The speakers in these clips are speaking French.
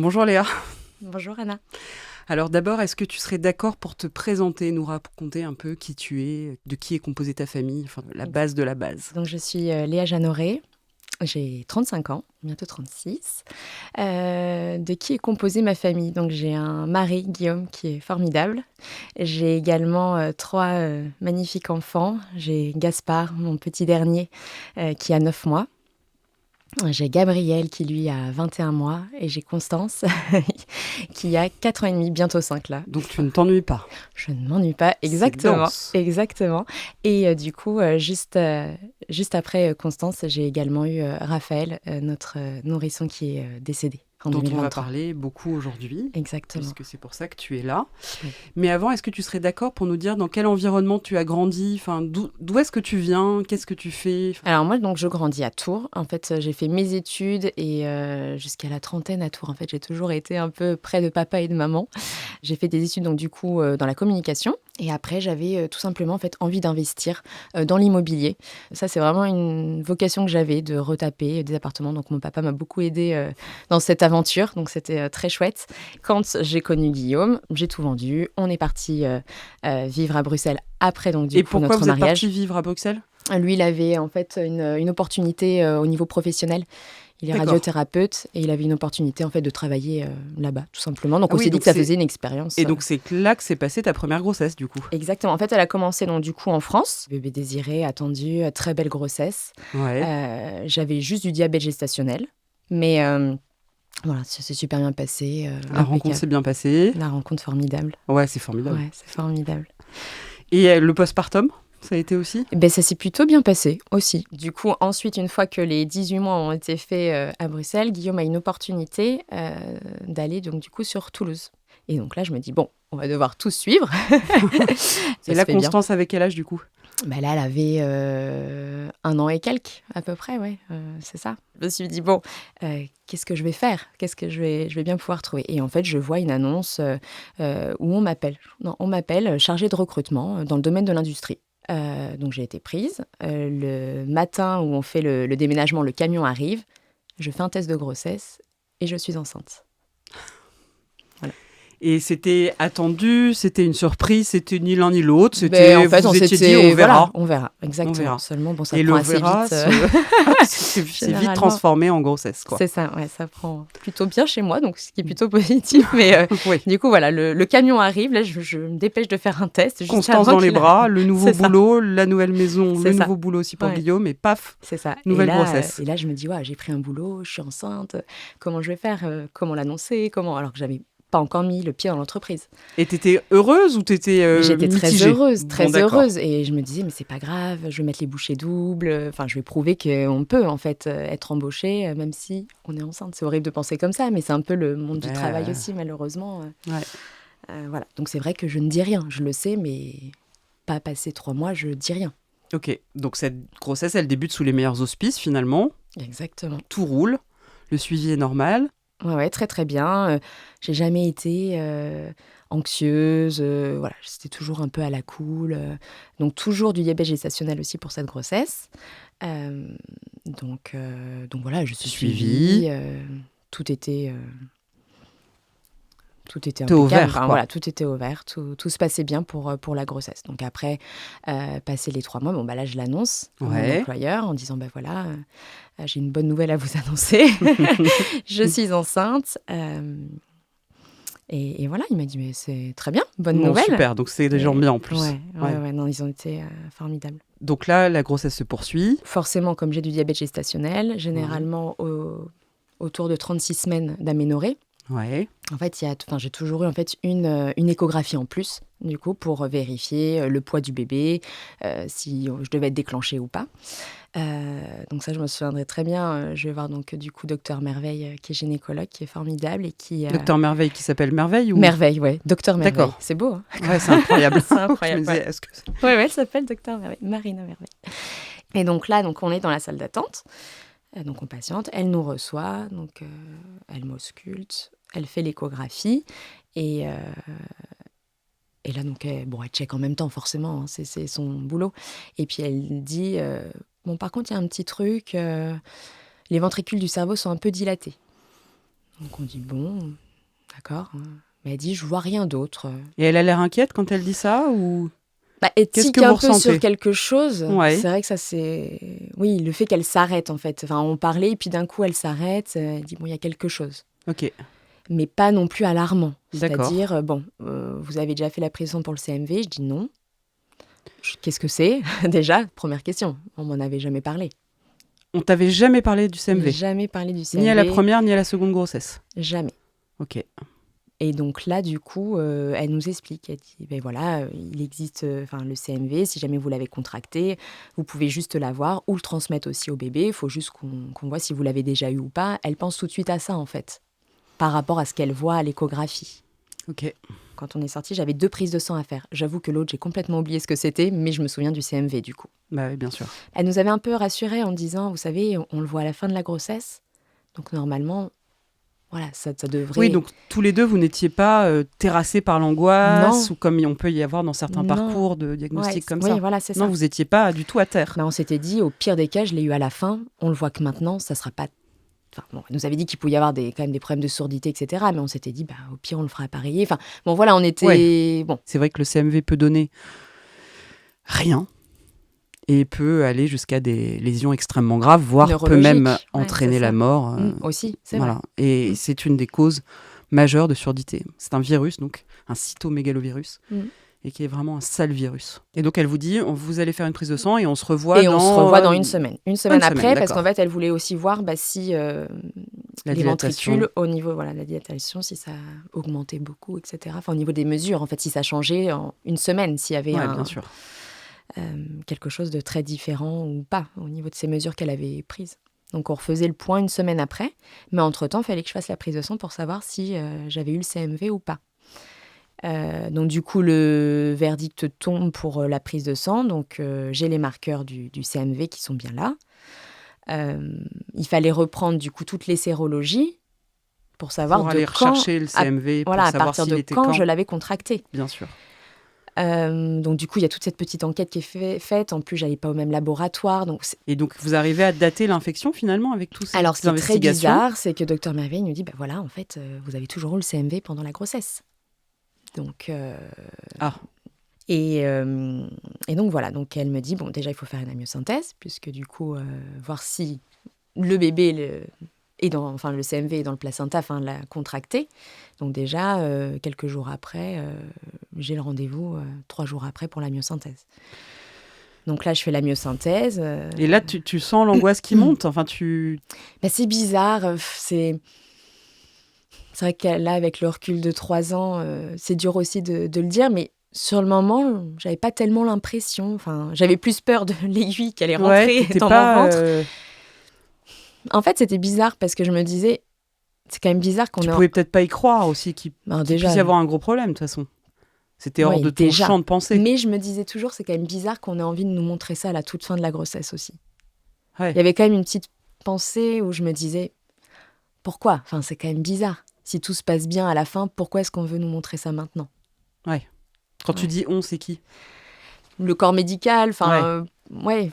Bonjour Léa. Bonjour Anna. Alors d'abord, est-ce que tu serais d'accord pour te présenter, nous raconter un peu qui tu es, de qui est composée ta famille, enfin la base de la base? Donc je suis Léa Jeannoret, j'ai 35 ans, bientôt 36. De qui est composée ma famille? Donc j'ai un mari, Guillaume, qui est formidable. J'ai également trois magnifiques enfants. J'ai Gaspard, mon petit dernier, qui a 9 mois. J'ai Gabriel qui lui a 21 mois et j'ai Constance qui a 4 ans et demi, bientôt 5 là. Donc tu ne t'ennuies pas. Je ne m'ennuie pas, C'est exactement, dense. exactement. Et du coup, juste après Constance, j'ai également eu Raphaël, notre nourrisson qui est décédé en Dont on va 2023. parler beaucoup aujourd'hui, Exactement. puisque c'est pour ça que tu es là. Oui. Mais avant, est-ce que tu serais d'accord pour nous dire dans quel environnement tu as grandi, enfin, d'où est-ce que tu viens, qu'est-ce que tu fais? Alors moi, donc, je grandis à Tours. En fait, j'ai fait mes études et jusqu'à la trentaine à Tours. En fait, j'ai toujours été un peu près de papa et de maman. J'ai fait des études donc du coup dans la communication. Et après, j'avais tout simplement en fait envie d'investir dans l'immobilier. Ça, c'est vraiment une vocation que j'avais de retaper des appartements. Donc mon papa m'a beaucoup aidé dans cette aventure. Donc c'était très chouette. Quand j'ai connu Guillaume, j'ai tout vendu. On est parti vivre à Bruxelles après donc du Et coup pourquoi notre vous êtes mariage. parti vivre à Bruxelles? Lui, il avait en fait une opportunité au niveau professionnel. Il est D'accord. radiothérapeute et il avait une opportunité en fait de travailler là-bas, tout simplement. Donc Ah on oui, s'est dit donc que ça c'est faisait une expérience. et donc c'est là que s'est passée ta première grossesse du coup. Exactement. En fait, elle a commencé donc du coup en France. Bébé désiré, attendu, très belle grossesse. Ouais. J'avais juste du diabète gestationnel, mais voilà, ça s'est super bien passé, La rencontre impeccable. s'est bien passée. La rencontre formidable. Ouais, c'est formidable. Ouais, c'est formidable. Et le postpartum, ça a été aussi? Eh ben, ça s'est plutôt bien passé aussi. Du coup, ensuite, une fois que les 18 mois ont été faits à Bruxelles, Guillaume a une opportunité d'aller donc du coup sur Toulouse. Et donc là, je me dis, bon, on va devoir tous suivre. Ça Et se là, fait bien. Constance, avec quel âge du coup? Bah là, elle avait 1 an et quelques, à peu près, ouais, c'est ça. Je me suis dit, bon, qu'est-ce que je vais faire? Qu'est-ce que je vais bien pouvoir trouver? Et en fait, je vois une annonce où on m'appelle. Non, on m'appelle chargée de recrutement dans le domaine de l'industrie. Donc j'ai été prise. Le matin où on fait le déménagement, le camion arrive. Je fais un test de grossesse et je suis enceinte. Voilà. Et c'était attendu, c'était une surprise, c'était ni l'un ni l'autre, Ben, c'était, en fait, vous on étiez dit, s'était... on verra. Voilà, on verra, On exactement. verra. Seulement, bon, ça Et prend le assez verra, vite. c'est vite Généralement. transformé en grossesse, quoi. C'est ça, ouais, ça prend plutôt bien chez moi, donc ce qui est plutôt positif. Mais Oui. du coup, voilà, le camion arrive, là, je me dépêche de faire un test. Juste Constance avant dans les qu'il bras, arrive. le nouveau C'est ça. boulot, la nouvelle maison, C'est le ça. nouveau boulot aussi pour Ouais. Guillaume, et paf, C'est ça. nouvelle grossesse. Et là, je me dis, ouais, j'ai pris un boulot, je suis enceinte, comment je vais faire, comment l'annoncer, comment... Alors que j'avais pas encore mis le pied dans l'entreprise. Et t'étais heureuse ou t'étais Mais j'étais mitigée? très Bon, d'accord. heureuse. Et je me disais, mais c'est pas grave, je vais mettre les bouchées doubles. Enfin, je vais prouver qu'on peut, en fait, être embauché, même si on est enceinte. C'est horrible de penser comme ça, mais c'est un peu le monde du travail aussi, malheureusement. Ouais. Voilà. Donc, c'est vrai que je ne dis rien. Je le sais, mais pas passé 3 mois, je dis rien. Ok, donc cette grossesse, elle débute sous les meilleurs auspices finalement. Exactement. Tout roule, le suivi est normal. Ouais, très, très bien. J'ai jamais été anxieuse. Voilà, c'était toujours un peu à la cool. Donc, toujours du diabète gestationnel aussi pour cette grossesse. Donc voilà, je suis Suivi. suivie. Tout était T'es impeccable. ouvert, Enfin, quoi. voilà, tout était ouvert. Tout se passait bien pour la grossesse. Donc après, passer les 3 mois, bon, bah là, je l'annonce à mon Ouais. employeur en disant, bah voilà, j'ai une bonne nouvelle à vous annoncer. Je suis enceinte. Et voilà, il m'a dit, mais c'est très bien, bonne Bon, nouvelle. super, donc c'est des gens bien en plus. Ouais, non, ils ont été formidables. Donc là, la grossesse se poursuit. Forcément, comme j'ai du diabète gestationnel, généralement autour de 36 semaines d'aménorrhée. Ouais. En fait, j'ai toujours eu en fait une échographie en plus, du coup, pour vérifier le poids du bébé, si je devais être déclenchée ou pas. Donc ça, je me souviendrai très bien. Je vais voir donc du coup Docteur Merveille, qui est gynécologue, qui est formidable et qui... Docteur Merveille qui s'appelle Merveille ou... Merveille, ouais. Docteur Merveille. D'accord. C'est beau, hein. Ouais, c'est incroyable. C'est incroyable. Je me disais, est-ce que... Ouais, elle s'appelle Docteur Merveille, Marina Merveille. Et donc là, on est dans la salle d'attente. Donc on patiente, elle nous reçoit, donc elle m'ausculte, elle fait l'échographie et là donc elle check en même temps forcément, hein, c'est son boulot. Et puis elle dit bon, par contre il y a un petit truc, les ventricules du cerveau sont un peu dilatés. Donc on dit bon, d'accord. Mais elle dit je vois rien d'autre. Et elle a l'air inquiète quand elle dit ça ou Elle qu'est-ce tique que vous un peu ressentez? sur quelque chose. Ouais, C'est vrai que ça c'est... Oui, le fait qu'elle s'arrête en fait. Enfin, on parlait et puis d'un coup elle s'arrête. Elle dit bon, il y a quelque chose. ok, Mais pas non plus alarmant. d'accord. C'est-à-dire, vous avez déjà fait la prise de sang pour le CMV? Je dis non. Qu'est-ce que c'est? Déjà, première question. On m'en avait jamais parlé. On t'avait jamais parlé du CMV? Jamais parlé du Ni à la CMV. première, ni à la seconde grossesse? Jamais. Ok, Et donc là, du coup, elle nous explique. Elle dit, ben voilà, il existe le CMV. Si jamais vous l'avez contracté, vous pouvez juste l'avoir ou le transmettre aussi au bébé. Il faut juste qu'on voit si vous l'avez déjà eu ou pas. Elle pense tout de suite à ça, en fait, par rapport à ce qu'elle voit à l'échographie. ok. Quand on est sorti, j'avais 2 prises de sang à faire. J'avoue que l'autre, j'ai complètement oublié ce que c'était, mais je me souviens du CMV, du coup. Bah oui, bien sûr. Elle nous avait un peu rassurés en disant, vous savez, on le voit à la fin de la grossesse. Donc normalement, voilà, ça devrait... Oui, donc tous les deux, vous n'étiez pas terrassés par l'angoisse Non. ou comme on peut y avoir dans certains Non. parcours de diagnostic comme oui, ça. voilà, c'est Non, ça. vous n'étiez pas du tout à terre. On s'était dit, au pire des cas, je l'ai eu à la fin. On le voit que maintenant, ça sera pas... Enfin, bon, elle nous avait dit qu'il pouvait y avoir quand même des problèmes de surdité, etc. Mais on s'était dit, au pire, on le fera appareiller. Enfin, bon, voilà, on était... Ouais. Bon, C'est vrai que le CMV peut donner rien et peut aller jusqu'à des lésions extrêmement graves, voire peut neurologique. même Ouais, entraîner c'est la ça. mort. Aussi, c'est voilà. vrai. Et c'est une des causes majeures de surdité. C'est un virus, donc un cytomégalovirus, et qui est vraiment un sale virus. Et donc elle vous dit, vous allez faire une prise de sang et on se revoit on se revoit dans une semaine. Une semaine après, parce qu'en fait, elle voulait aussi voir si les ventricules, au niveau de la dilatation, si ça augmentait beaucoup, etc. Enfin, au niveau des mesures, en fait, si ça changeait en une semaine, s'il y avait bien sûr. Quelque chose de très différent ou pas, au niveau de ces mesures qu'elle avait prises. Donc on refaisait le point une semaine après, mais entre-temps, il fallait que je fasse la prise de sang pour savoir si j'avais eu le CMV ou pas. Donc du coup, le verdict tombe pour la prise de sang. Donc j'ai les marqueurs du CMV qui sont bien là. Il fallait reprendre du coup toutes les sérologies pour savoir pour aller rechercher le CMV, pour à savoir partir s'il de était quand je l'avais contracté. Bien sûr. Donc du coup, il y a toute cette petite enquête qui est faite. En plus, j'allais pas au même laboratoire. Et donc, vous arrivez à dater l'infection finalement avec tous ces Alors, ce qui est très investigations? bizarre, c'est que Dr Merveille nous dit, voilà, en fait, vous avez toujours eu le CMV pendant la grossesse. Donc... Et donc voilà, donc elle me dit, bon, déjà, il faut faire une amyosynthèse, puisque du coup, voir si le bébé le CMV est dans le placenta, l'a contracté. Donc déjà, quelques jours après, j'ai le rendez-vous 3 jours après pour la myosynthèse. Donc là, je fais la myosynthèse. Et là, tu sens l'angoisse qui monte. Enfin, c'est bizarre. C'est vrai que là, avec le recul de 3 ans, c'est dur aussi de le dire, mais sur le moment, j'avais pas tellement l'impression. Enfin, j'avais plus peur de l'aiguille qu'elle est rentrée dans mon ventre. En fait, c'était bizarre parce que je me disais, c'est quand même bizarre qu'on... Tu pouvais peut-être pas y croire aussi qu'il puisse y avoir un gros problème, de toute façon. C'était hors de ton champ de pensée. Mais je me disais toujours, c'est quand même bizarre qu'on ait envie de nous montrer ça à la toute fin de la grossesse aussi. Ouais. Il y avait quand même une petite pensée où je me disais, pourquoi ? Enfin, c'est quand même bizarre. Si tout se passe bien à la fin, pourquoi est-ce qu'on veut nous montrer ça maintenant ? Ouais. Quand tu dis « on », c'est qui ? Le corps médical,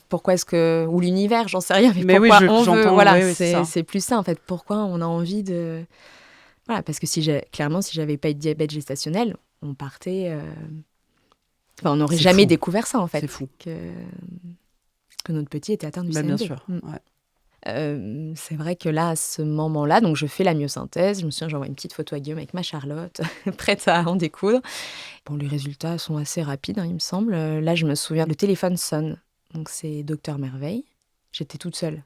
pourquoi est-ce que... Ou l'univers, j'en sais rien, mais pourquoi on veut... Voilà, c'est plus ça, en fait. Pourquoi on a envie de... Voilà, parce que si j'avais pas eu de diabète gestationnel, on partait... on n'aurait jamais découvert ça, en fait. C'est fou. Que notre petit était atteint du CMV. Bien sûr, ouais. C'est vrai que là, à ce moment-là, donc je fais la myosynthèse. Je me souviens, j'envoie une petite photo à Guillaume avec ma Charlotte, prête à en découdre. Bon, les résultats sont assez rapides, il me semble. Là, je me souviens, le téléphone sonne. Donc, c'est Dr Merveille. J'étais toute seule.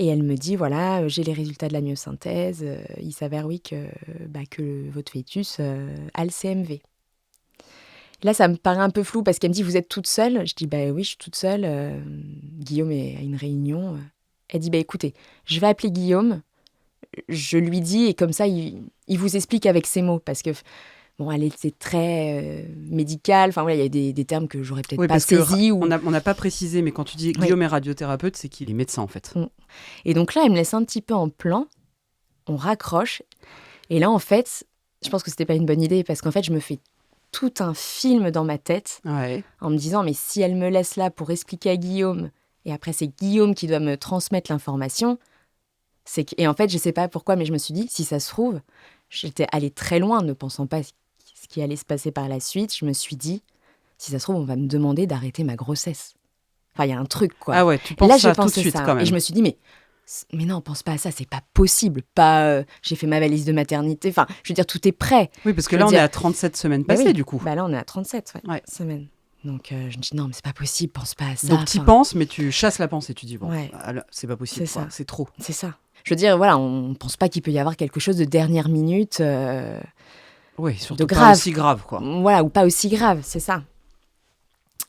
Et elle me dit, voilà, j'ai les résultats de la myosynthèse. Il s'avère, oui, que votre fœtus a le CMV. Là, ça me paraît un peu flou parce qu'elle me dit, vous êtes toute seule ? Je dis, oui, je suis toute seule. Guillaume est à une réunion. Elle dit, écoutez, je vais appeler Guillaume. Je lui dis, et comme ça, il vous explique avec ses mots. Parce que, elle était très médicale. Enfin, il y a des termes que j'aurais peut-être pas saisis. On n'a pas précisé, mais quand tu dis Guillaume est radiothérapeute, c'est qu'il est médecin, en fait. Et donc là, elle me laisse un petit peu en plan. On raccroche. Et là, en fait, je pense que c'était pas une bonne idée parce qu'en fait, je me fais tout un film dans ma tête en me disant, mais si elle me laisse là pour expliquer à Guillaume, et après c'est Guillaume qui doit me transmettre l'information, Et en fait, je sais pas pourquoi, mais je me suis dit, si ça se trouve, j'étais allée très loin, ne pensant pas ce qui allait se passer par la suite. Je me suis dit, si ça se trouve, on va me demander d'arrêter ma grossesse. Enfin, il y a un truc, quoi. Ah ouais, tu penses là, ça j'ai tout de pensé suite ça. quand même. Et je me suis dit, mais non, pense pas à ça, c'est pas possible. Pas, j'ai fait ma valise de maternité. Enfin, je veux dire, tout est prêt. Oui, parce que là, on est à 37 semaines passées, du coup. Là, on est à 37 semaines. Donc, je me dis, non, mais c'est pas possible, pense pas à ça. Donc, tu y penses, mais tu chasses la pensée. Tu dis, bon, c'est pas possible, c'est ça. C'est trop. C'est ça. Je veux dire, voilà, on pense pas qu'il peut y avoir quelque chose de dernière minute. Oui, surtout de grave. Pas aussi grave, quoi. Voilà, ou pas aussi grave, c'est ça.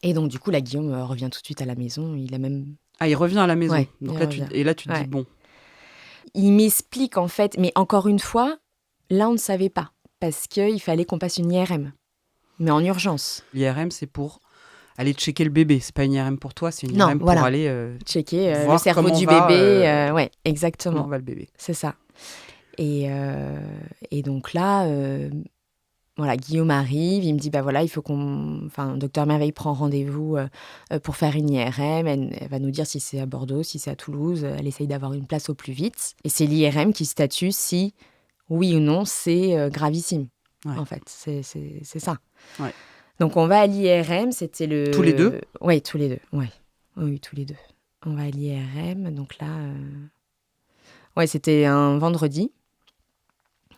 Et donc, du coup, là, Guillaume revient tout de suite à la maison. Il a même... Ah, il revient à la maison. Ouais, donc là, tu te dis, bon. Il m'explique, en fait, mais encore une fois, là, on ne savait pas. Parce qu'il fallait qu'on passe une IRM. Mais en urgence. L'IRM, c'est pour aller checker le bébé. C'est pas une IRM pour toi, c'est une IRM pour aller checker le cerveau du bébé. Ouais, exactement. Comment va le bébé. C'est ça. Et donc là... Voilà, Guillaume arrive, il me dit, il faut Docteur Merveille prend rendez-vous pour faire une IRM. Elle va nous dire si c'est à Bordeaux, si c'est à Toulouse. Elle essaye d'avoir une place au plus vite. Et c'est l'IRM qui statue si, oui ou non, c'est gravissime. Ouais. En fait, c'est ça. Ouais. Donc, on va à l'IRM, c'était le... Tous les deux ? Oui, tous les deux. Ouais. Oui, tous les deux. On va à l'IRM, donc là... Ouais, c'était un vendredi.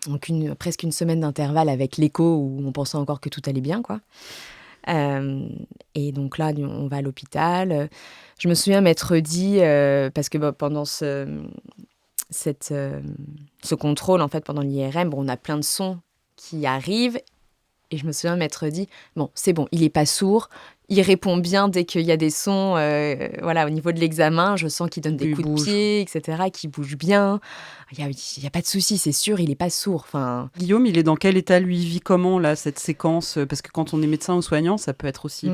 Donc presque une semaine d'intervalle avec l'écho où on pensait encore que tout allait bien, quoi. Et donc là, on va à l'hôpital. Je me souviens m'être dit, parce que pendant ce contrôle, en fait, pendant l'IRM, on a plein de sons qui arrivent. Et je me souviens m'être dit, bon, c'est bon, il n'est pas sourd. Il répond bien dès qu'il y a des sons. Voilà, au niveau de l'examen, je sens qu'il donne des coups de pied, etc., qu'il bouge bien. Il n'y a pas de souci, c'est sûr, il n'est pas sourd. Guillaume, il est dans quel état, lui? Il vit comment, là, cette séquence? Parce que quand on est médecin ou soignant, ça peut être aussi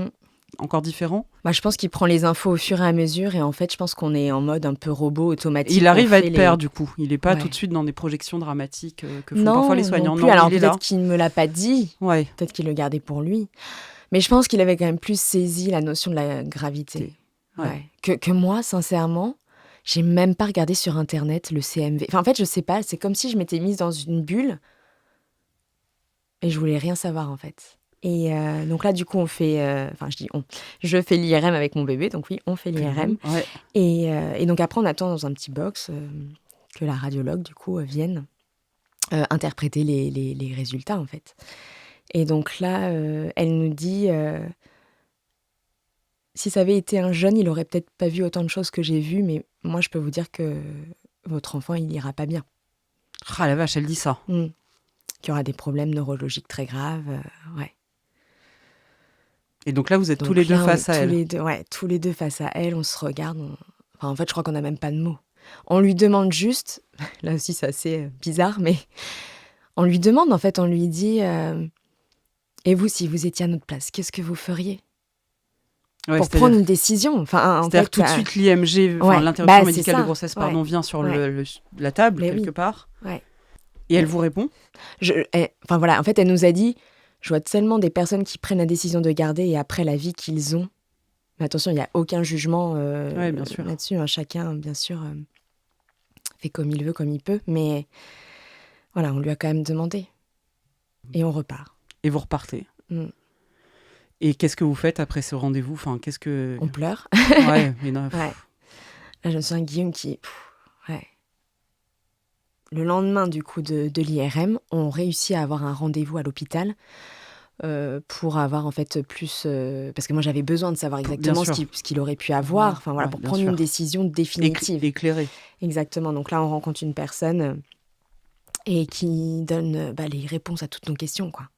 encore différent. Je pense qu'il prend les infos au fur et à mesure. Et en fait, je pense qu'on est en mode un peu robot, automatique. Il arrive à être père, du coup. Il n'est pas tout de suite dans des projections dramatiques que font parfois les soignants. Non, alors peut-être qu'il ne me l'a pas dit. Ouais. Peut-être qu'il le gardait pour lui. Mais je pense qu'il avait quand même plus saisi la notion de la gravité. Ouais. Que moi, sincèrement, j'ai même pas regardé sur Internet le CMV. En fait, je sais pas, c'est comme si je m'étais mise dans une bulle et je voulais rien savoir, en fait. Et donc là, du coup, on fait... je fais l'IRM avec mon bébé, donc oui, on fait l'IRM. Ouais. Et donc après, on attend dans un petit box que la radiologue, du coup, vienne interpréter les résultats, en fait. Et donc là, elle nous dit, si ça avait été un jeune, il aurait peut-être pas vu autant de choses que j'ai vues, mais moi, je peux vous dire que votre enfant, il ira pas bien. Ah la vache, elle dit ça. Qu'il y aura des problèmes neurologiques très graves, ouais. Et donc là, vous êtes tous les deux face à elle. Tous les deux face à elle, on se regarde. En fait, je crois qu'on n'a même pas de mots. On lui demande juste, là aussi c'est assez bizarre, mais on lui demande, en fait, on lui dit... Et vous, si vous étiez à notre place, qu'est-ce que vous feriez pour prendre une décision? C'est-à-dire tout de suite l'IMG, l'interruption médicale de grossesse, vient sur la table, quelque part. Ouais. Et elle vous répond? En fait, elle nous a dit, je vois tellement des personnes qui prennent la décision de garder et après la vie qu'ils ont. Mais attention, il n'y a aucun jugement bien sûr. là-dessus. Chacun, bien sûr, fait comme il veut, comme il peut. Mais voilà, on lui a quand même demandé. Et on repart. Et vous repartez. Et qu'est-ce que vous faites après ce rendez-vous? On pleure. Ouais, mais non. Ouais. Là, je me souviens Guillaume qui... Le lendemain, du coup, de l'IRM, on réussit à avoir un rendez-vous à l'hôpital pour avoir, en fait, plus... parce que moi, j'avais besoin de savoir exactement ce qu'il aurait pu avoir, pour prendre une décision définitive. Éclairée. Exactement. Donc là, on rencontre une personne et qui donne les réponses à toutes nos questions, quoi.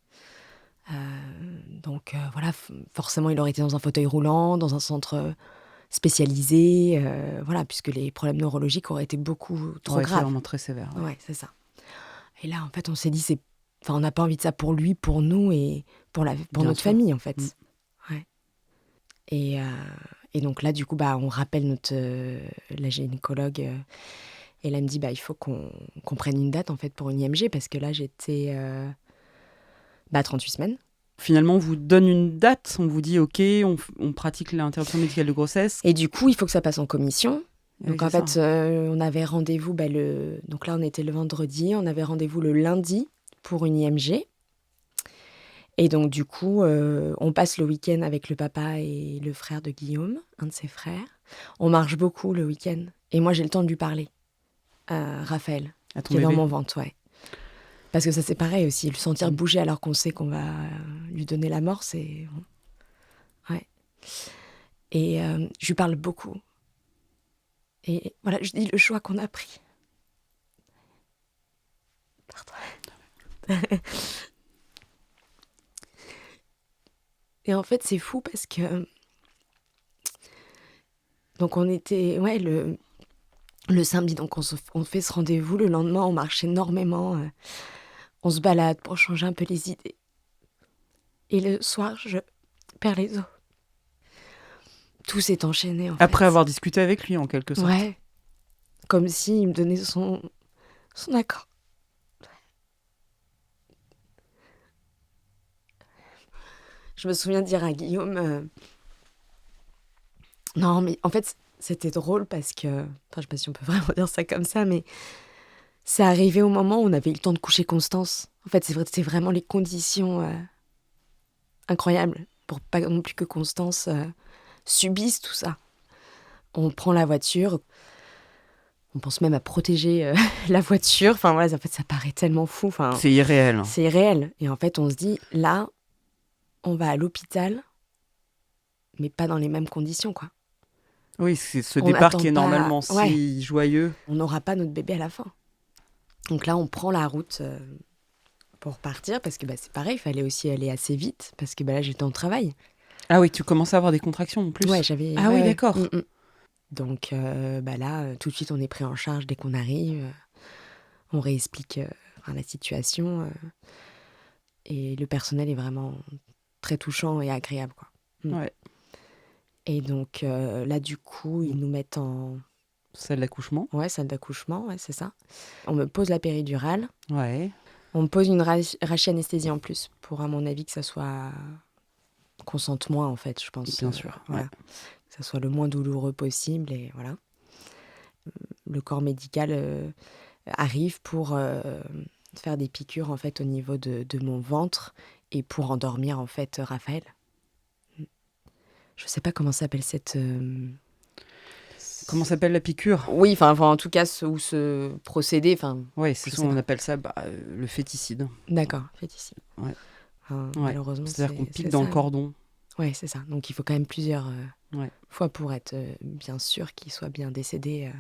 Donc voilà, forcément il aurait été dans un fauteuil roulant, dans un centre spécialisé, puisque les problèmes neurologiques auraient été beaucoup trop graves. C'est vraiment très sévère. Ouais, c'est ça. Et là, en fait, on s'est dit, on n'a pas envie de ça pour lui, pour nous et pour notre famille, en fait. Ouais. Et donc là, du coup, on rappelle la gynécologue. Et là, elle me dit, il faut qu'on prenne une date, en fait, pour une IMG, parce que là, j'étais... 38 semaines. Finalement, on vous donne une date, on vous dit OK, on pratique l'interruption médicale de grossesse. Et du coup, il faut que ça passe en commission. Oui, Donc en c'est fait, ça. on avait rendez-vous, donc là on était le vendredi, on avait rendez-vous le lundi pour une IMG. Et donc du coup, on passe le week-end avec le papa et le frère de Guillaume, un de ses frères. On marche beaucoup le week-end et moi j'ai le temps de lui parler, Raphaël, À ton qui est dans bébé. mon ventre, ouais. Parce que ça c'est pareil aussi, le sentir Mm. bouger alors qu'on sait qu'on va lui donner la mort, c'est... Ouais. Et je lui parle beaucoup. Et voilà, je dis le choix qu'on a pris. Pardon. Et en fait, c'est fou parce que... Donc on était... Ouais, le samedi, donc on fait ce rendez-vous. Le lendemain, on marche énormément. On se balade pour changer un peu les idées. Et le soir, je perds les os. Tout s'est enchaîné, en Après fait. avoir discuté avec lui, en quelque sorte. Ouais. Comme s'il me donnait son accord. Je me souviens dire à Guillaume... Non, mais en fait, c'était drôle parce que... Enfin, je sais pas si on peut vraiment dire ça comme ça, mais... C'est arrivé au moment où on avait eu le temps de coucher Constance. En fait, c'est vraiment les conditions incroyables pour pas non plus que Constance subisse tout ça. On prend la voiture, on pense même à protéger la voiture. Enfin voilà, en fait, ça paraît tellement fou. Enfin, C'est irréel. c'est irréel. Et en fait, on se dit, là, on va à l'hôpital, mais pas dans les mêmes conditions, quoi. Oui, c'est ce On départ n'attend qui est pas... normalement Ouais, si joyeux. on n'aura pas notre bébé à la fin. Donc là, on prend la route pour partir, parce que c'est pareil, il fallait aussi aller assez vite, parce que là, j'étais en travail. Ah oui, tu commences à avoir des contractions en plus. Ouais, j'avais... Ah ouais, oui, ouais. d'accord. Donc là, tout de suite, on est pris en charge dès qu'on arrive. On réexplique la situation. Et le personnel est vraiment très touchant et agréable, quoi. Ouais. Et donc là, du coup, ils nous mettent en... Salle d'accouchement. Ouais, salle d'accouchement, ouais, c'est ça. On me pose la péridurale. Ouais. On me pose une rachis-anesthésie en plus, pour, à mon avis, que ça soit consentement, en fait, je pense. Bien sûr. Voilà. Ouais. Que ça soit le moins douloureux possible, et voilà. Le corps médical arrive pour faire des piqûres, en fait, au niveau de mon ventre, et pour endormir, en fait, Raphaël. Je sais pas comment s'appelle cette... Comment s'appelle la piqûre? Oui, enfin, en tout cas, ce procédé, enfin... Oui, c'est je ça, sais on pas. appelle ça le féticide. D'accord, féticide. Ouais. Enfin, Ouais. malheureusement, C'est-à-dire qu'on pique c'est dans ça. le cordon. Ouais, c'est ça. Donc, il faut quand même plusieurs Ouais. fois pour être bien sûr qu'il soit bien décédé.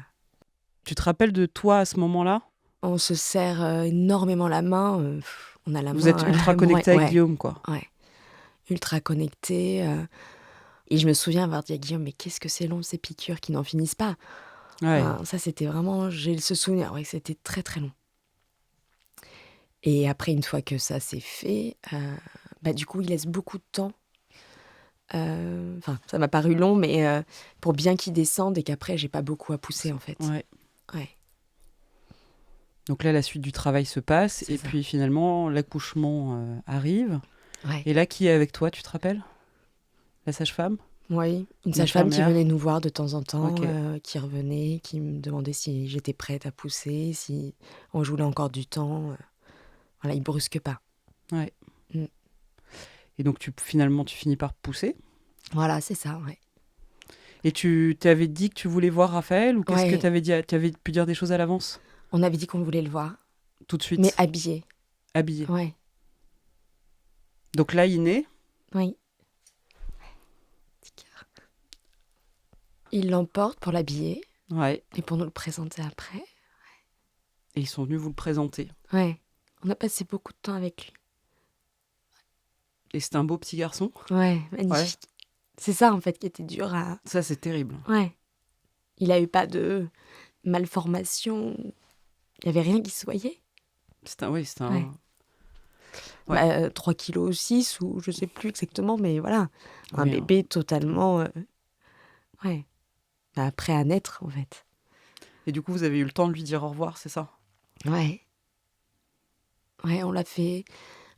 Tu te rappelles de toi à ce moment-là? On se serre énormément la main. On a la Vous main... êtes ultra connecté avec ouais, Guillaume, quoi. ouais. Ultra connecté. Et je me souviens avoir dit à Guillaume, mais qu'est-ce que c'est long, ces piqûres qui n'en finissent pas. Ouais. Enfin, ça, c'était vraiment... J'ai ce souvenir, ouais, que c'était très, très long. Et après, une fois que ça s'est fait, du coup, il laisse beaucoup de temps. Enfin, ça m'a paru long, mais pour bien qu'il descende et qu'après, j'ai pas beaucoup à pousser, en fait. Ouais. Ouais. Donc là, la suite du travail se passe. C'est Et ça. puis finalement, l'accouchement arrive. Ouais. Et là, qui est avec toi, tu te rappelles? La sage-femme? Oui, une sage-femme qui L'infirmière? venait nous voir de temps en temps, Ok. qui revenait, qui me demandait si j'étais prête à pousser, si on jouait encore du temps. Voilà, il brusque pas. Ouais. Mm. Et donc, finalement, tu finis par pousser. Voilà, c'est ça, ouais. Et tu t'avais dit que tu voulais voir Raphaël ou qu'est-ce que Ouais. tu avais dit? Tu avais pu dire des choses à l'avance? On avait dit qu'on voulait le voir, Tout de suite? mais habillé. Habillé. Ouais, Donc là, il naît. oui. Petit cœur. Il l'emporte pour l'habiller Ouais. et pour nous le présenter après. Et ils sont venus vous le présenter. Ouais, on a passé beaucoup de temps avec lui. Et c'était un beau petit garçon. Ouais, magnifique. C'est ça, en fait, qui était dur à... Ça, c'est terrible. Ouais. Il a eu pas de malformation. Il y avait rien qui se voyait. C'est un... Ouais. Ouais. 3 kg 6 ou je sais plus exactement, mais voilà. Un Oui, bébé totalement... ouais. Prêt à naître, en fait. Et du coup, vous avez eu le temps de lui dire au revoir, c'est ça? Ouais. Ouais, on l'a fait...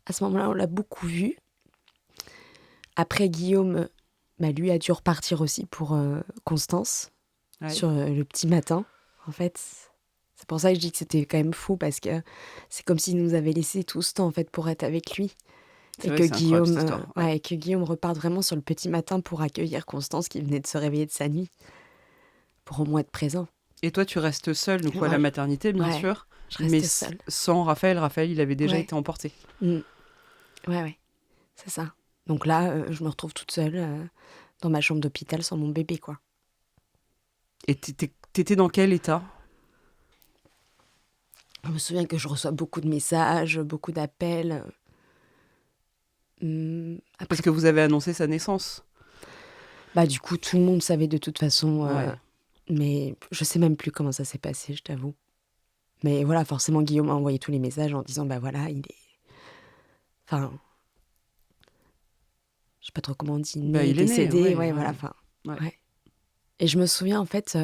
À ce moment-là, on l'a beaucoup vu. Après, Guillaume, lui, a dû repartir aussi pour Constance. sur le petit matin, en fait. C'est pour ça que je dis que c'était quand même fou, parce que c'est comme s'il nous avait laissé tout ce temps, en fait, pour être avec lui. C'est Et vrai que que c'est incroyable cette Guillaume, histoire. Ouais. et que Guillaume reparte vraiment sur le petit matin pour accueillir Constance qui venait de se réveiller de sa nuit, pour au moins être présent. Et toi, tu restes seule, donc à la Ouais, maternité, bien ouais, sûr, je mais restais seule. sans Raphaël. Raphaël, il avait déjà Ouais. été emporté. Mm. Ouais, c'est ça. Donc là, je me retrouve toute seule dans ma chambre d'hôpital sans mon bébé, quoi. Et t'étais dans quel état? Je me souviens que je reçois beaucoup de messages, beaucoup d'appels. Après, Parce que vous avez annoncé sa naissance. bah, du coup, tout le monde savait de toute façon. Ouais. Mais je sais même plus comment ça s'est passé, je t'avoue. Mais voilà, forcément, Guillaume a envoyé tous les messages en disant, bah voilà, il est... Enfin, je sais pas trop comment on dit, Bah, né, il est né, décédé, ouais, ouais, ouais. voilà, enfin, Ouais. ouais. Et je me souviens, en fait,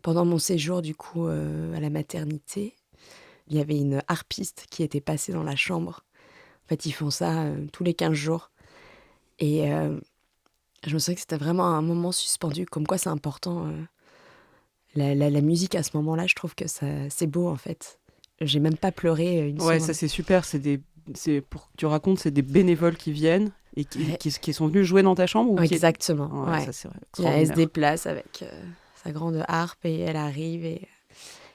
pendant mon séjour, du coup, à la maternité, il y avait une harpiste qui était passée dans la chambre. En fait, ils font ça tous les 15 jours. Et je me souviens que c'était vraiment un moment suspendu, comme quoi c'est important. La musique à ce moment-là, je trouve que c'est beau, en fait. J'ai même pas pleuré une Ouais, ça seconde. c'est super. C'est pour que tu racontes, c'est des bénévoles qui viennent et Ouais. qui sont venus jouer dans ta chambre ou qui... Exactement, Ouais, ouais. ça c'est Elle se extraordinaire. déplace avec sa grande harpe et elle arrive. Et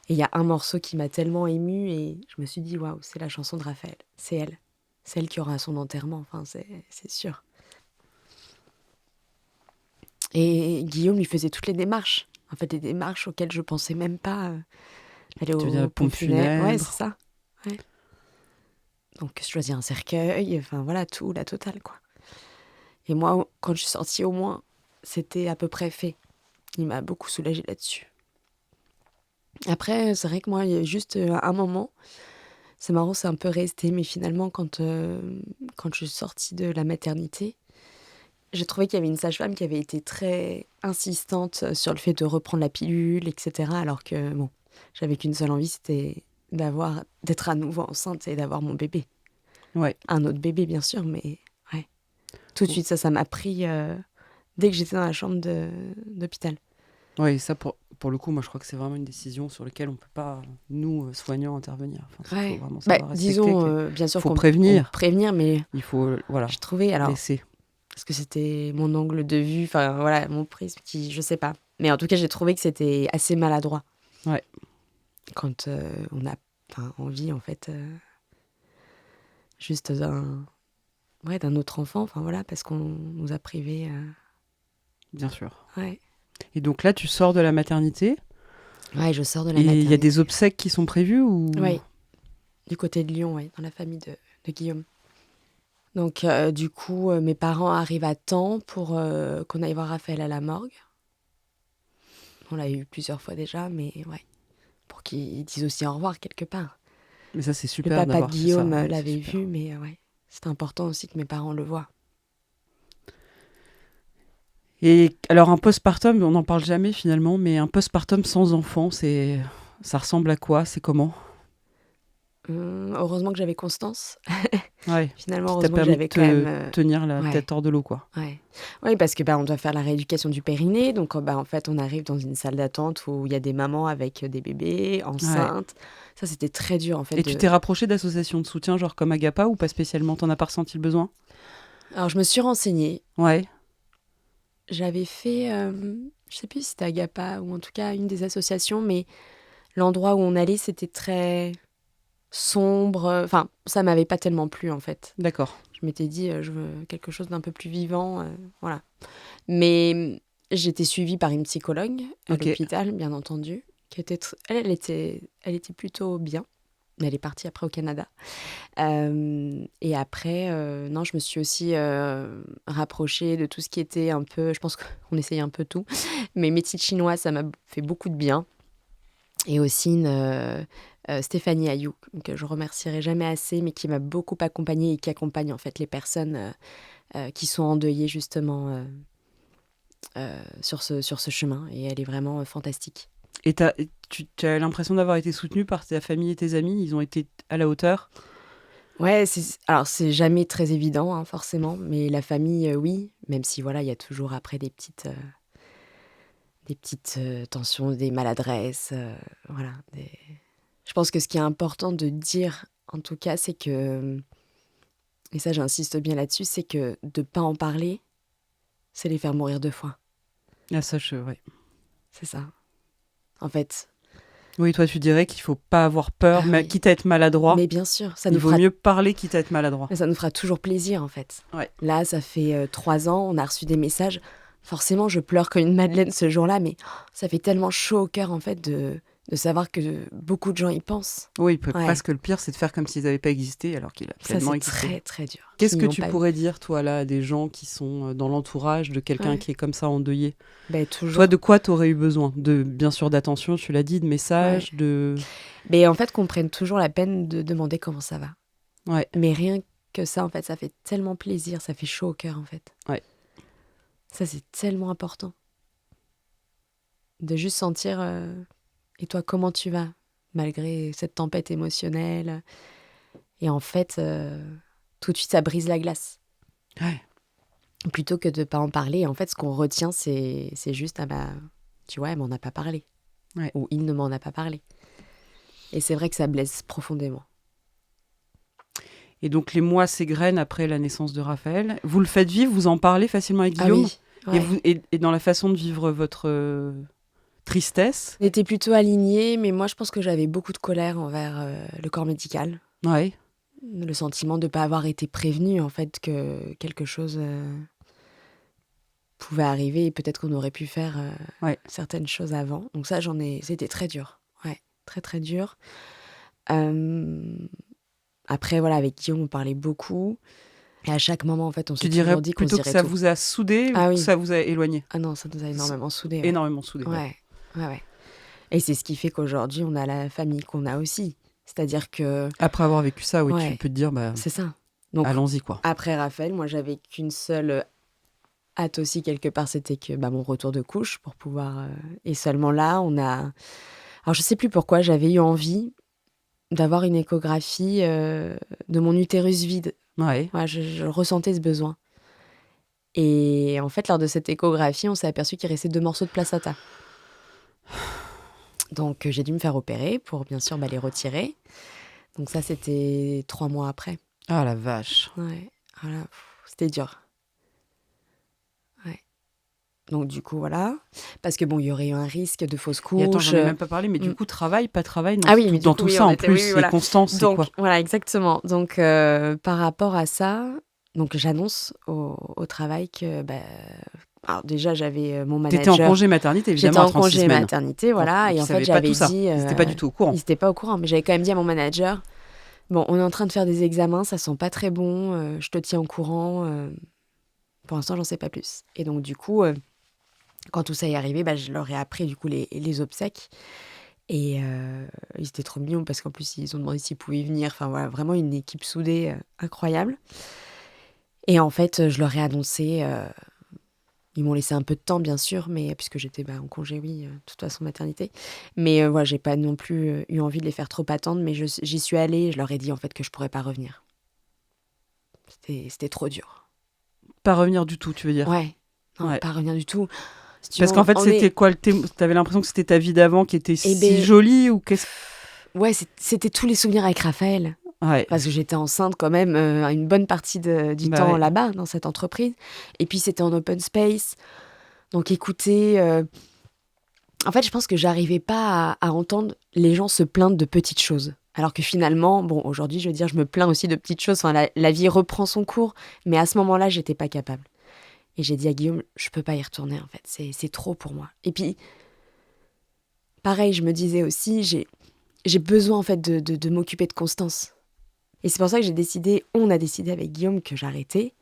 il y a un morceau qui m'a tellement émue et je me suis dit, waouh, c'est la chanson de Raphaël. C'est elle. C'est elle qui aura son enterrement, enfin, c'est sûr. Et Guillaume lui faisait toutes les démarches. En fait, des démarches auxquelles je pensais même pas. Aller Tu veux dire aux pompe pompes funèbres. Ouais, c'est funèbre. ça. Ouais. Donc, choisir un cercueil, enfin voilà, tout, la totale, quoi. Et moi, quand je suis sortie, au moins, c'était à peu près fait. Il m'a beaucoup soulagée là-dessus. Après, c'est vrai que moi, il y a juste un moment, c'est marrant, c'est un peu resté, mais finalement, quand je suis sortie de la maternité, j'ai trouvé qu'il y avait une sage-femme qui avait été très insistante sur le fait de reprendre la pilule, etc. Alors que, bon, j'avais qu'une seule envie, c'était d'être à nouveau enceinte et d'avoir mon bébé. Ouais. Un autre bébé, bien sûr, mais ouais. Tout de suite, ça m'a pris dès que j'étais dans la chambre d'hôpital. Ouais, et ça pour le coup, moi je crois que c'est vraiment une décision sur laquelle on peut pas, nous, soignants, intervenir. Enfin, il faut Ouais. vraiment Bah, savoir respecter. disons, bien sûr faut qu'on prévenir. prévenir, mais Il faut, voilà, j'ai trouvé, alors, laisser. parce que c'était mon angle de vue, enfin voilà, mon prisme qui, je sais pas. Mais en tout cas, j'ai trouvé que c'était assez maladroit. Ouais. Quand on a envie, en fait, juste d'un autre enfant, enfin voilà, parce qu'on nous a privés. Bien sûr. Ouais. Et donc là, tu sors de la maternité Ouais, je sors de la et il y a maternité. des obsèques qui sont prévues ou... Oui, du côté de Lyon, ouais, dans la famille de Guillaume. Donc, du coup, mes parents arrivent à temps pour qu'on aille voir Raphaël à la morgue. On l'a eu plusieurs fois déjà, mais ouais, pour qu'ils disent aussi au revoir quelque part. Mais ça, c'est Le super papa de d'avoir fait ça. Guillaume Ouais, c'est l'avait super. vu, mais ouais, c'est important aussi que mes parents le voient. Et alors, un postpartum, on n'en parle jamais finalement, mais un postpartum sans enfant, ça ressemble à quoi? C'est comment? Heureusement que j'avais Constance. Ouais. Finalement, Qui t'a heureusement que permis de j'avais quand même... tenir la ouais. tête hors de l'eau, quoi. Ouais. Oui, parce que on doit faire la rééducation du périnée. Donc, en fait, on arrive dans une salle d'attente où il y a des mamans avec des bébés, enceintes. Ça, c'était très dur, en fait. Et tu t'es rapproché d'associations de soutien, genre comme Agapa, ou pas spécialement? T'en as pas ressenti le besoin? Alors, je me suis renseignée. Ouais. J'avais fait, je sais plus si c'était Agapa ou en tout cas une des associations, mais l'endroit où on allait, c'était très sombre. Enfin, ça m'avait pas tellement plu, en fait. D'accord. Je m'étais dit, je veux quelque chose d'un peu plus vivant, voilà. Mais j'étais suivie par une psychologue à Ok. l'hôpital, bien entendu, qui était elle était plutôt bien. Mais elle est partie après au Canada. Et après, non, je me suis aussi rapprochée de tout ce qui était un peu... Je pense qu'on essayait un peu tout. Mais médecine chinoise, ça m'a fait beaucoup de bien. Et aussi Stéphanie Ayou, que je remercierai jamais assez, mais qui m'a beaucoup accompagnée et qui accompagne en fait les personnes qui sont endeuillées justement sur ce chemin. Et elle est vraiment fantastique. Et tu as l'impression d'avoir été soutenue par ta famille et tes amis? Ils ont été à la hauteur? Ouais, alors c'est jamais très évident, hein, forcément, mais la famille, oui, même si voilà, il y a toujours après des petites tensions, des maladresses, voilà. Je pense que ce qui est important de dire, en tout cas, c'est que, et ça j'insiste bien là-dessus, c'est que de ne pas en parler, c'est les faire mourir 2 fois. Ah, ça, ouais. C'est ça. En fait. Oui, toi, tu dirais qu'il ne faut pas avoir peur, mais quitte à être maladroit. Mais bien sûr, il vaut mieux parler quitte à être maladroit. Mais ça nous fera toujours plaisir, en fait. Ouais. Là, ça fait 3 ans, on a reçu des messages. Forcément, je pleure comme une madeleine ce jour-là, mais ça fait tellement chaud au cœur, en fait, de savoir que beaucoup de gens y pensent. Oui, presque le pire, c'est de faire comme s'ils n'avaient pas existé, alors qu'il a pleinement existé. Ça, c'est très, très dur. Qu'est-ce que tu pourrais dire, toi, là, à des gens qui sont dans l'entourage de quelqu'un qui est comme ça endeuillé? Toujours. Toi, de quoi tu aurais eu besoin? Bien sûr, d'attention, tu l'as dit, de messages, Mais en fait, qu'on prenne toujours la peine de demander comment ça va. Ouais. Mais rien que ça, en fait, ça fait tellement plaisir, ça fait chaud au cœur, en fait. Ouais. Ça, c'est tellement important. De juste sentir... Et toi, comment tu vas, malgré cette tempête émotionnelle? Et en fait, tout de suite, ça brise la glace. Ouais. Plutôt que de ne pas en parler. En fait, ce qu'on retient, c'est juste, tu vois, elle m'en a pas parlé. Ouais. Ou il ne m'en a pas parlé. Et c'est vrai que ça blesse profondément. Et donc, les mois s'égrènent après la naissance de Raphaël. Vous le faites vivre, vous en parlez facilement avec Guillaume? Ah oui. Ouais. Et dans la façon de vivre votre tristesse? On était plutôt alignés, mais moi, je pense que j'avais beaucoup de colère envers le corps médical. Ouais. Le sentiment de ne pas avoir été prévenue, en fait, que quelque chose pouvait arriver et peut-être qu'on aurait pu faire certaines choses avant. Donc ça, c'était très dur. Ouais, très, très dur. Après, voilà, avec Guillaume, on parlait beaucoup. Et à chaque moment, en fait, on s'est toujours dit qu'on se dirait tout. Tu dirais plutôt que ça vous a soudés ou que ça vous a éloignés? Ah non, ça nous a énormément soudés. Ouais. Énormément soudés. Ouais. Et c'est ce qui fait qu'aujourd'hui, on a la famille qu'on a aussi. C'est-à-dire que... Après avoir vécu ça, oui, tu peux te dire, c'est ça. Donc, allons-y, quoi. Après Raphaël, moi, j'avais qu'une seule hâte aussi, quelque part, c'était que mon retour de couche pour pouvoir... Et seulement là, on a... Alors, je sais plus pourquoi, j'avais eu envie d'avoir une échographie de mon utérus vide. Ouais. Je ressentais ce besoin. Et en fait, lors de cette échographie, on s'est aperçu qu'il restait 2 morceaux de placenta. Donc, j'ai dû me faire opérer pour, bien sûr, les retirer. Donc ça, c'était 3 mois après. Ah, la vache. Ouais, voilà. C'était dur. Ouais. Donc, du coup, voilà. Parce que, il y aurait eu un risque de fausse couche. Et attends, j'en ai même pas parlé, mais du coup, pas travail dans tout ça, en plus, les constances, c'est quoi? Voilà, exactement. Donc, par rapport à ça, j'annonce au travail que... alors déjà, j'avais mon manager... T'étais en congé maternité, évidemment, J'étais en congé maternité, voilà. Et en fait, j'avais dit... Ils n'étaient pas du tout au courant. Ils n'étaient pas au courant, mais j'avais quand même dit à mon manager, bon, on est en train de faire des examens, ça sent pas très bon, je te tiens au courant. Pour l'instant, j'en sais pas plus. Et donc, du coup, quand tout ça est arrivé, je leur ai appris, du coup, les obsèques. Et ils étaient trop mignons, parce qu'en plus, ils ont demandé s'ils pouvaient venir. Enfin, voilà, vraiment une équipe soudée incroyable. Et en fait, je leur ai annoncé... Ils m'ont laissé un peu de temps, bien sûr, mais puisque j'étais en congé, de toute façon, maternité. Mais j'ai pas non plus eu envie de les faire trop attendre, mais j'y suis allée et je leur ai dit en fait que je pourrais pas revenir. C'était trop dur. Pas revenir du tout, tu veux dire? Ouais, non, pas revenir du tout. Parce qu'en fait, c'était quoi? T'avais l'impression que c'était ta vie d'avant qui était si jolie ou qu'est-ce? Ouais, c'était tous les souvenirs avec Raphaël. Ouais. Parce que j'étais enceinte quand même une bonne partie du temps là-bas, dans cette entreprise. Et puis, c'était en open space. Donc, écoutez... En fait, je pense que j'arrivais pas à entendre les gens se plaindre de petites choses. Alors que finalement, aujourd'hui, je veux dire, je me plains aussi de petites choses. Enfin, la vie reprend son cours. Mais à ce moment-là, j'étais pas capable. Et j'ai dit à Guillaume, je peux pas y retourner, en fait. C'est trop pour moi. Et puis, pareil, je me disais aussi, j'ai besoin, en fait, de m'occuper de Constance. Et c'est pour ça que on a décidé avec Guillaume que j'arrêtais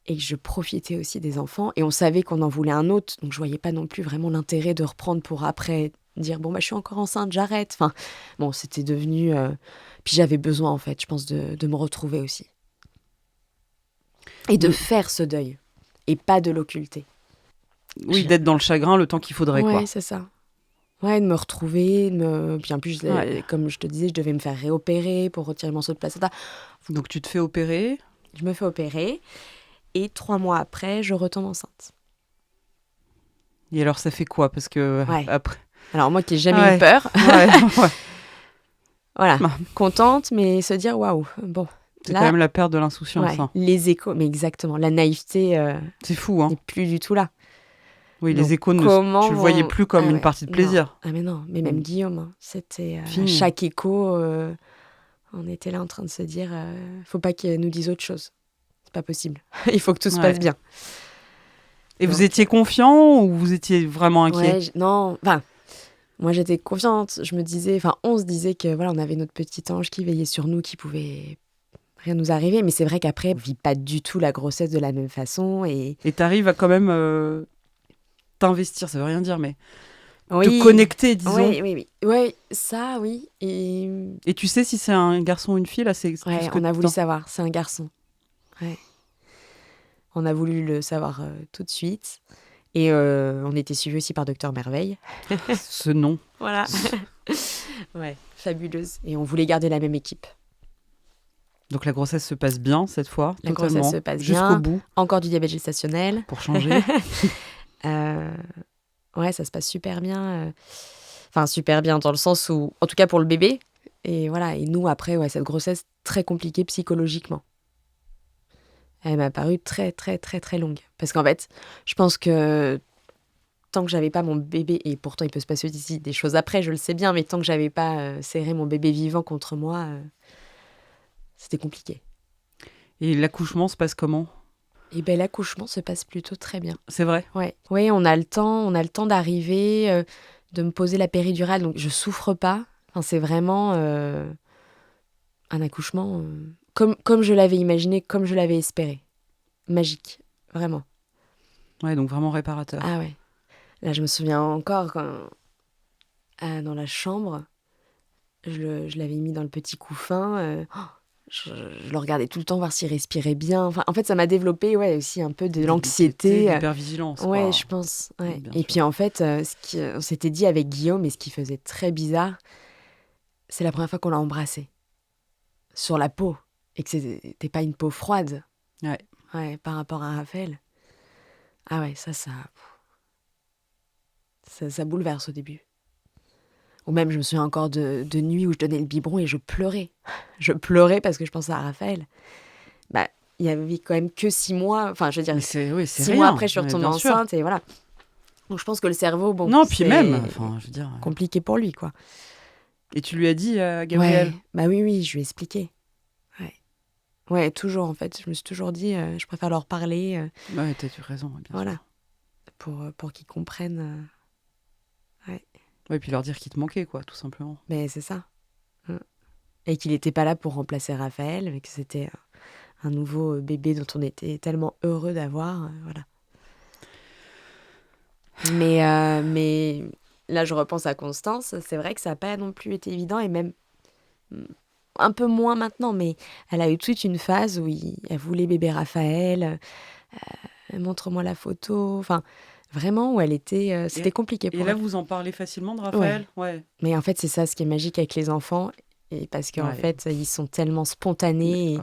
et que je profitais aussi des enfants. Et on savait qu'on en voulait un autre, donc je voyais pas non plus vraiment l'intérêt de reprendre pour après dire je suis encore enceinte, j'arrête. Enfin, c'était devenu... Puis j'avais besoin, en fait, je pense, de me retrouver aussi. Et de faire ce deuil, et pas de l'occulter. Oui, d'être dans le chagrin le temps qu'il faudrait, quoi. Ouais, c'est ça. Ouais, de me retrouver, Puis en plus, comme je te disais, je devais me faire réopérer pour retirer le morceau de placenta. Donc tu te fais opérer? Je me fais opérer. Et 3 mois après, je retombe enceinte. Et alors, ça fait quoi? Parce que après... Alors, moi qui n'ai jamais eu peur, voilà, contente, mais se dire waouh, bon. C'est quand même la perte de l'insouciance. Hein. Les échos, mais exactement, la naïveté c'est fou, hein. n'est plus du tout là. Oui, donc, les échos, tu le voyais plus comme une partie de plaisir. Ah mais non, mais même Guillaume, hein, c'était chaque écho, on était là en train de se dire, faut pas qu'il nous dise autre chose. C'est pas possible. Il faut que tout se passe bien. Et donc, vous étiez confiant ou vous étiez vraiment inquiet? Non, enfin, moi j'étais confiante. Je me disais, enfin, on se disait que voilà, on avait notre petit ange qui veillait sur nous, qui pouvait rien nous arriver. Mais c'est vrai qu'après, on vit pas du tout la grossesse de la même façon. Et t'arrives à quand même t'investir, ça veut rien dire, mais te connecter, disons. Oui, ça, oui. Et tu sais si c'est un garçon ou une fille, là, c'est on a voulu savoir. C'est un garçon. Ouais. On a voulu le savoir tout de suite. Et on était suivis aussi par Docteur Merveille. Ce nom. Voilà. Fabuleuse. Et on voulait garder la même équipe. Donc la grossesse se passe bien cette fois, la grossesse se passe jusqu'au bien. bout. Encore du diabète gestationnel. Pour changer. Ça se passe super bien. Enfin, super bien dans le sens où, en tout cas pour le bébé. Et voilà. Et nous, après, cette grossesse très compliquée psychologiquement. Elle m'a paru très, très, très, très longue. Parce qu'en fait, je pense que tant que j'avais pas mon bébé, et pourtant il peut se passer ici des choses après, je le sais bien, mais tant que j'avais pas serré mon bébé vivant contre moi, c'était compliqué. Et l'accouchement se passe comment? Eh bien, l'accouchement se passe plutôt très bien. C'est vrai? Oui, on a le temps d'arriver, de me poser la péridurale, donc je souffre pas. Enfin, c'est vraiment un accouchement comme je l'avais imaginé, comme je l'avais espéré. Magique, vraiment. Ouais, donc vraiment réparateur. Ah ouais. Là, je me souviens encore quand, dans la chambre, je l'avais mis dans le petit couffin. Je le regardais tout le temps, voir s'il respirait bien. Enfin, en fait, ça m'a développé aussi un peu de l'anxiété. L'hypervigilance. Ouais, je pense. Ouais. Et puis en fait, on s'était dit avec Guillaume, et ce qui faisait très bizarre, c'est la première fois qu'on l'a embrassé. Sur la peau. Et que c'était pas une peau froide. Ouais, par rapport à Raphaël. Ah ouais, ça bouleverse au début. Ou même, je me souviens encore de nuits où je donnais le biberon et je pleurais. Je pleurais parce que je pensais à Raphaël. Bah, il y avait quand même que 6 mois. Enfin, je veux dire, 6 mois après, je suis retombée enceinte et voilà. Donc, je pense que le cerveau, non, puis même, je veux dire... compliqué pour lui, quoi. Et tu lui as dit à Gabriel? Bah oui, je lui ai expliqué. Ouais, toujours, en fait. Je me suis toujours dit, je préfère leur parler. Ouais, t'as eu raison, bien sûr. Pour qu'ils comprennent... Ouais, et puis leur dire qu'il te manquait, quoi, tout simplement. Mais c'est ça. Et qu'il n'était pas là pour remplacer Raphaël, mais que c'était un nouveau bébé dont on était tellement heureux d'avoir. Voilà. Mais là, je repense à Constance. C'est vrai que ça n'a pas non plus été évident, et même un peu moins maintenant, mais elle a eu toute une phase où elle voulait bébé Raphaël. Montre-moi la photo. Enfin... Vraiment, où elle était... c'était compliqué pour elle. Et là, vous en parlez facilement de Raphaël? Ouais. Mais en fait, c'est ça ce qui est magique avec les enfants. Et parce qu'en fait, ils sont tellement spontanés.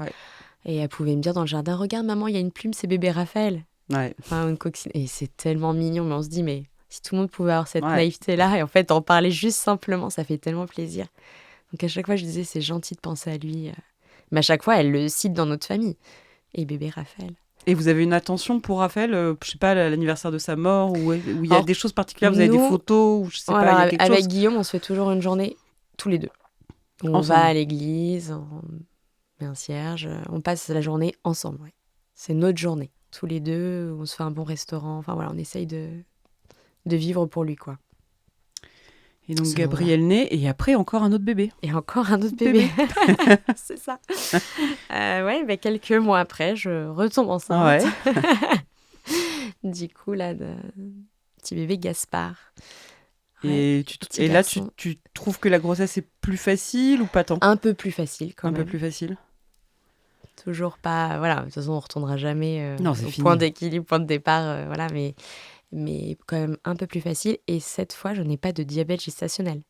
Et elle pouvait me dire dans le jardin, regarde maman, il y a une plume, c'est bébé Raphaël. Enfin, une coccinelle. Et c'est tellement mignon. Mais on se dit, mais si tout le monde pouvait avoir cette naïveté-là, et en fait, en parler juste simplement, ça fait tellement plaisir. Donc à chaque fois, je disais, c'est gentil de penser à lui. Mais à chaque fois, elle le cite dans notre famille. Et bébé Raphaël. Et vous avez une attention pour Raphaël, je sais pas, l'anniversaire de sa mort, où il y a des choses particulières, vous avez des photos, ou je sais pas, il y a quelque chose. Avec Guillaume, on se fait toujours une journée, tous les deux. On va à l'église, on met un cierge, on passe la journée ensemble. C'est notre journée, tous les deux, on se fait un bon restaurant, enfin voilà, on essaye de vivre pour lui, quoi. Et donc Gabriel naît, et après encore un autre bébé. Et encore un autre bébé. C'est ça. Quelques mois après, je retombe enceinte. Du coup, là, petit bébé Gaspard. Et là, tu trouves que la grossesse est plus facile ou pas tant? Un peu plus facile, quand même. Un peu plus facile. Toujours pas... Voilà, de toute façon, on ne retournera jamais au fini. Point d'équilibre, point de départ. Mais quand même un peu plus facile. Et cette fois, je n'ai pas de diabète gestationnel.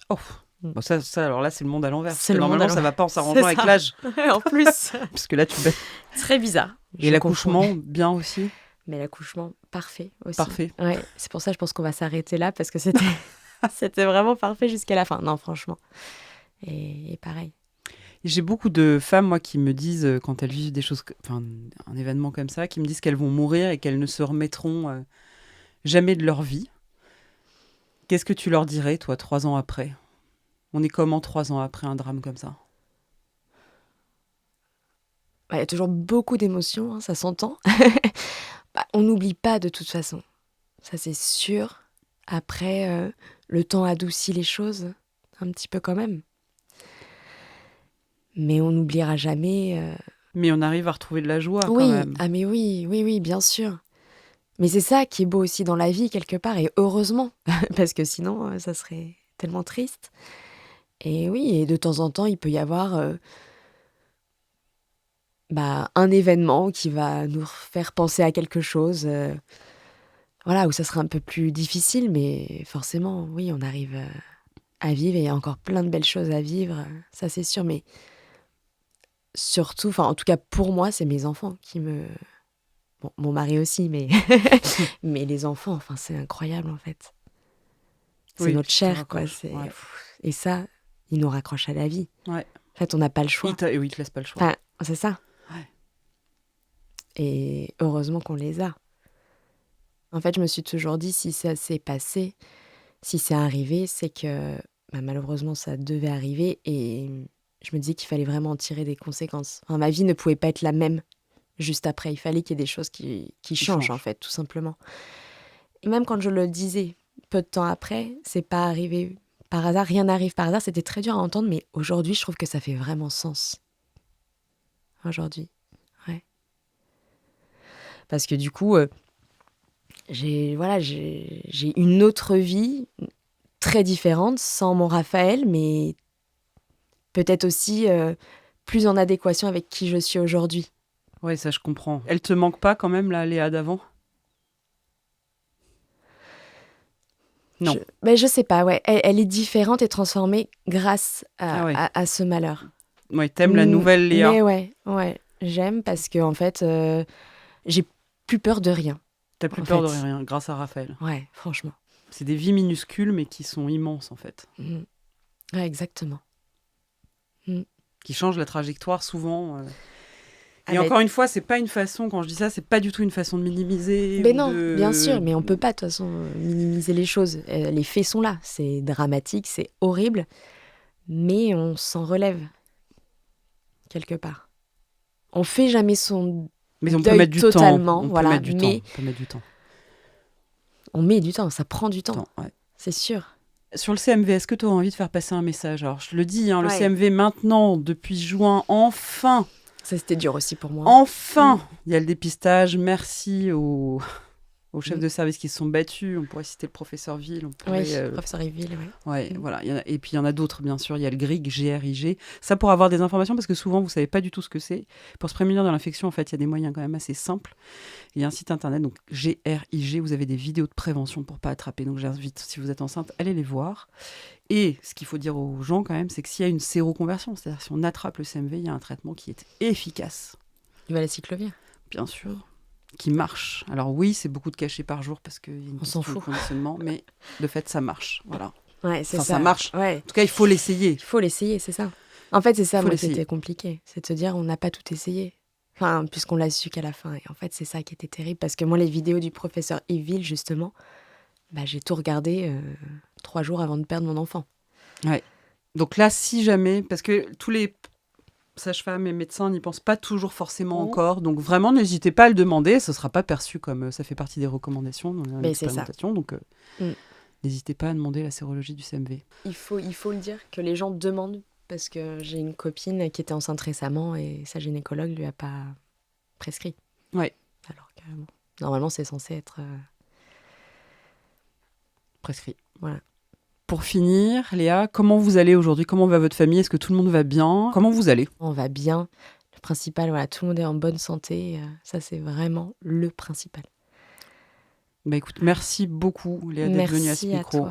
Oh, bon, ça, alors là, c'est le monde à l'envers. Normalement, ça ne va pas en s'arrangeant avec l'âge. En plus. Parce que là, tu bats. Très bizarre. Et l'accouchement, bien aussi? Mais l'accouchement, parfait aussi. Parfait. Ouais, c'est pour ça, je pense qu'on va s'arrêter là parce que c'était, c'était vraiment parfait jusqu'à la fin. Non, franchement. Et pareil. J'ai beaucoup de femmes, moi, qui me disent, quand elles vivent des choses, enfin, un événement comme ça, qui me disent qu'elles vont mourir et qu'elles ne se remettront jamais de leur vie. Qu'est-ce que tu leur dirais, toi, 3 ans après ? On est comment 3 ans après un drame comme ça ? Il y a toujours beaucoup d'émotions, hein, ça s'entend. On n'oublie pas de toute façon. Ça, c'est sûr. Après, le temps adoucit les choses un petit peu quand même. Mais on n'oubliera jamais. Mais on arrive à retrouver de la joie quand Oui, même. mais oui, bien sûr. Mais c'est ça qui est beau aussi dans la vie, quelque part, et heureusement, parce que sinon, ça serait tellement triste. Et oui, et de temps en temps, il peut y avoir un événement qui va nous faire penser à quelque chose, voilà, où ça sera un peu plus difficile, mais forcément, oui, on arrive à vivre, et il y a encore plein de belles choses à vivre, ça c'est sûr, mais surtout, enfin, en tout cas pour moi, c'est mes enfants qui me... Bon, mon mari aussi, mais, mais les enfants, enfin, c'est incroyable en fait. C'est Oui, notre tu te chair, quoi. raccroches. Ouais. Et ça, il nous raccroche à la vie. Ouais. En fait, on n'a pas le choix. Oui, il te laisse pas le choix. Enfin, c'est ça. Ouais. Et heureusement qu'on les a. En fait, je me suis toujours dit, si ça s'est passé, si c'est arrivé, c'est que malheureusement, ça devait arriver. Et je me disais qu'il fallait vraiment en tirer des conséquences. Enfin, ma vie ne pouvait pas être la même juste après. Il fallait qu'il y ait des choses qui changent, en fait, tout simplement. Et même quand je le disais peu de temps après, c'est pas arrivé par hasard. Rien n'arrive par hasard. C'était très dur à entendre, mais aujourd'hui, je trouve que ça fait vraiment sens. Aujourd'hui, ouais. Parce que du coup, j'ai une autre vie très différente sans mon Raphaël, mais peut-être aussi plus en adéquation avec qui je suis aujourd'hui. Oui, ça je comprends. Elle te manque pas quand même, la Léa d'avant ? Non. Je sais pas, ouais. Elle est différente et transformée grâce à ce malheur. Ouais, t'aimes la nouvelle Léa. Mais ouais, j'aime parce que en fait, j'ai plus peur de rien. T'as plus peur de rien grâce à Raphaël. Ouais, franchement. C'est des vies minuscules mais qui sont immenses en fait. Ouais, exactement. Qui changent la trajectoire souvent. Et encore une fois, c'est pas une façon, quand je dis ça, c'est pas du tout une façon de minimiser. Mais non, bien sûr, mais on peut pas de toute façon minimiser les choses. Les faits sont là, c'est dramatique, c'est horrible, mais on s'en relève quelque part. On fait jamais son mais on deuil peut mettre du totalement, temps. voilà, on peut mettre du temps. On met du temps, ça prend du temps, ouais. C'est sûr. Sur le CMV, est-ce que tu auras envie de faire passer un message ? Alors, je le dis, le CMV maintenant, depuis juin, enfin. Ça, c'était dur aussi pour moi. Enfin, il y a le dépistage. Merci aux chefs de service qui se sont battus. On pourrait citer le professeur Ville. Le professeur Ville, oui. Ouais, voilà. Et puis, il y en a d'autres, bien sûr. Il y a le GRIG, GRIG. Ça, pour avoir des informations, parce que souvent, vous ne savez pas du tout ce que c'est. Pour se prémunir de l'infection, en fait, il y a des moyens quand même assez simples. Il y a un site internet, donc GRIG. Vous avez des vidéos de prévention pour ne pas attraper. Donc, j'invite, si vous êtes enceinte, allez les voir. Et ce qu'il faut dire aux gens quand même, c'est que s'il y a une séroconversion, c'est-à-dire si on attrape le CMV, il y a un traitement qui est efficace. Du valaciclovir. Bien sûr. Qui marche. Alors oui, c'est beaucoup de cachets par jour parce qu'il y a une question de conditionnement, mais de fait, ça marche. Voilà. Ouais, c'est ça. Ça marche. Ouais. En tout cas, il faut l'essayer. Il faut l'essayer, c'est ça. En fait, c'est ça, moi, c'était compliqué. C'est de se dire, on n'a pas tout essayé. Enfin, puisqu'on l'a su qu'à la fin. Et en fait, c'est ça qui était terrible. Parce que moi, les vidéos du professeur Yves, justement, j'ai tout regardé 3 jours avant de perdre mon enfant. Ouais. Donc là, si jamais, parce que tous les sages-femmes et médecins n'y pensent pas toujours forcément encore, donc vraiment, n'hésitez pas à le demander. Ce ne sera pas perçu comme ça fait partie des recommandations dans l'expérimentation. Donc, n'hésitez pas à demander la sérologie du CMV. Il faut le dire, que les gens demandent, parce que j'ai une copine qui était enceinte récemment et sa gynécologue ne lui a pas prescrit. Ouais. Alors que, normalement, c'est censé être... prescrit. Voilà. Pour finir, Léa, comment vous allez aujourd'hui ? Comment va votre famille ? Est-ce que tout le monde va bien ? Comment vous allez ? On va bien. Le principal, voilà, tout le monde est en bonne santé. Ça, c'est vraiment le principal. Bah écoute, merci beaucoup, Léa, d'être venue à ce micro.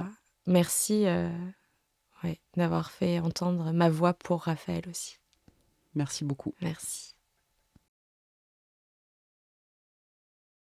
Merci à toi. Merci d'avoir fait entendre ma voix pour Raphaël aussi. Merci beaucoup. Merci.